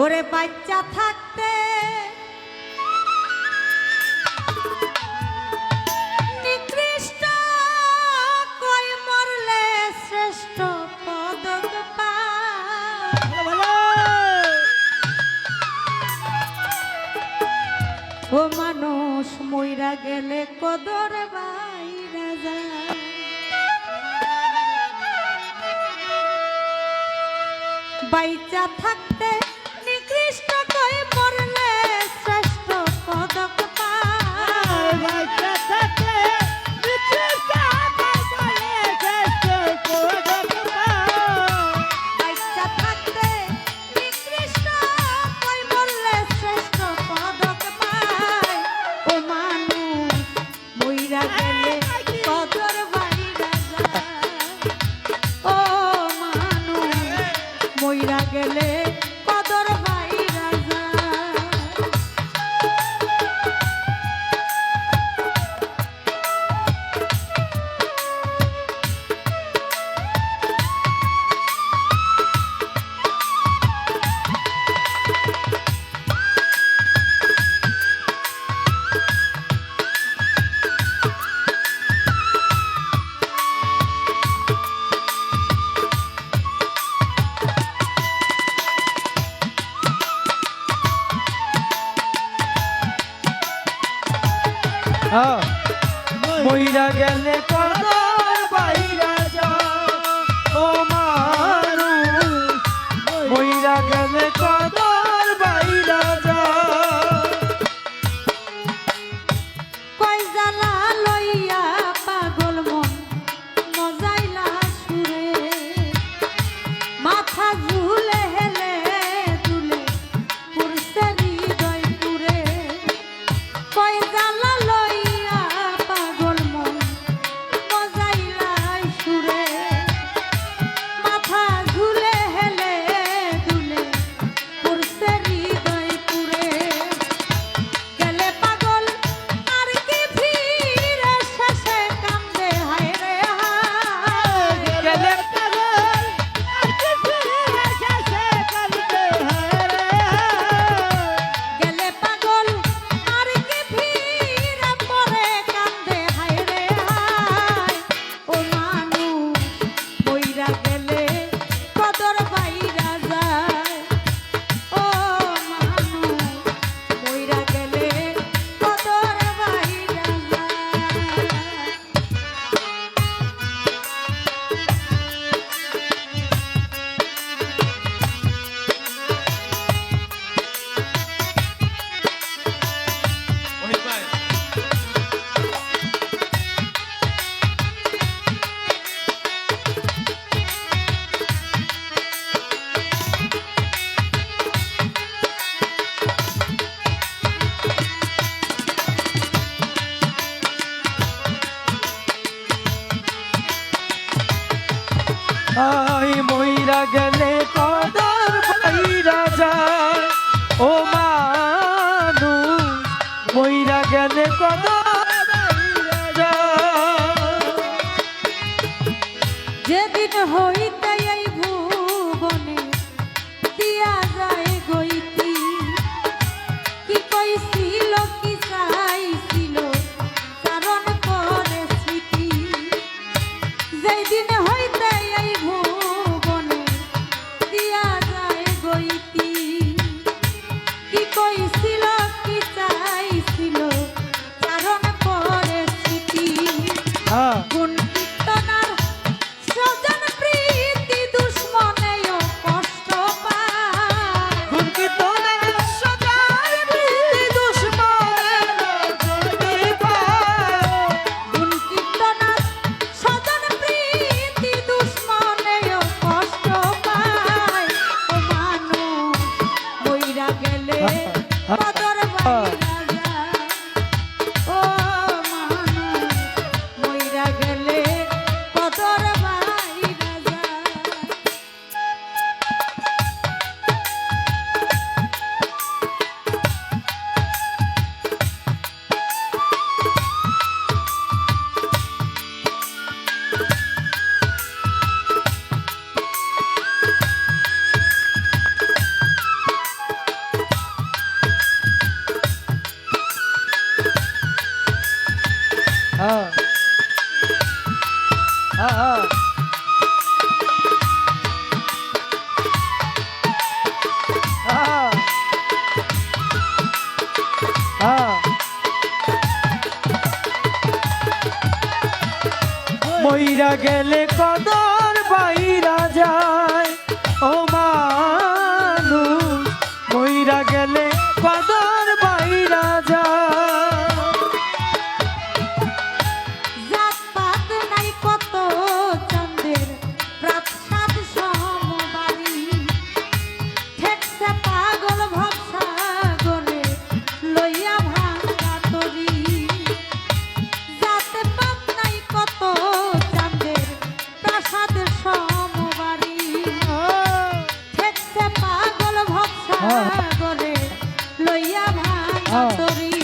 ওরে বাচ্চা থাকতে নিকৃষ্ট কই মরলে শ্রেষ্ঠ পদক পায়। ও মানুষ মইরা গেলে কদর বাইরা যায়। বাইচা থাকতে নিকৃষ্ট কই মরলে শ্রেষ্ঠ পদক পায়। বাইচা থাকতে নিকৃষ্ট কই মরলে শ্রেষ্ঠ পদক পায়। বাইচা থাকতে নিকৃষ্ট কই মরলে শ্রেষ্ঠ পদক পায়। ও মানুষ মইরা গেলে কদর বাইরা যায়। ও মানুষ মইরা গেলে কদর বাইরা যায়। মইরা গেলে কদর বাইরা যায়। ও মানুষ মইরা গেলে কদর বাইরা যায়। কই জ্বালা লইয়া পাগল মন মজাইলা সুরে। মাথা ঝুলে হেলে দুলে পুরছে হৃদয় পুরে। কই জ্বালা লইয়া পাগল মন মজাইলা সুরে। মাথা ঝুলে হেলে দুলে পুরছে হৃদয় পুরে। গেলে পাগল আর কি ফিরে শেষে কান্দে হায় রে হায়। গেলে পাগল আর কি ফিরে শেষে কান্দে হায় রে হায়। গেলে পাগল আর কি ফিরে পরে কান্দে হায় রে হায়। ও মানুষ মইরা গেলে কদর বাইরা যায়। ও মানুষ মইরা গেলে কদর বাইরা যায়। আই মইরা গেলে কদর বাইরা যায়। ও মানুষ মইরা গেলে কদর বাইরা যায়। যেদিন হইতে এই ভুবনে দিয়া যায় গইতি। কি কইছিল কি চাইছিল চারণ করে স্মৃতি। যেদিন হইতে এই ভুবনে দিয়া যায় গইতি। কি কইছিল কি চাইছিল চারণ করে স্মৃতি। গুণ কীর্তনার স্বজন প্রীতি দুশ্মনেও কষ্ট পায়। গুণ কীর্তনের সজার প্রীতি দুশ্মনেও কষ্ট পায়। গুণ কীর্তনার স্বজন প্রীতি দুশ্মনেও কষ্ট পায়। ও মানুষ মইরা গেলে কদর বাইরা যায়। ও মানুষ মইরা গেলে কদর বাইরা যায়। মইরা গেলে কদর বাইরা যায় ও মানুষ মইরা গেলে কদর বাইরা যায় জাত পাত নাই কত চাঁদের প্রাসাদ সমবাড়ি ঠেকছে পাগল ভবসাগরে লইয়া ভাঙা তরি জাত পাত নাই কত চাঁদের প্রাসাদ সমবাড়ি ঠেকছে পাগল ভবসাগরে লইয়া ভাঙা তরি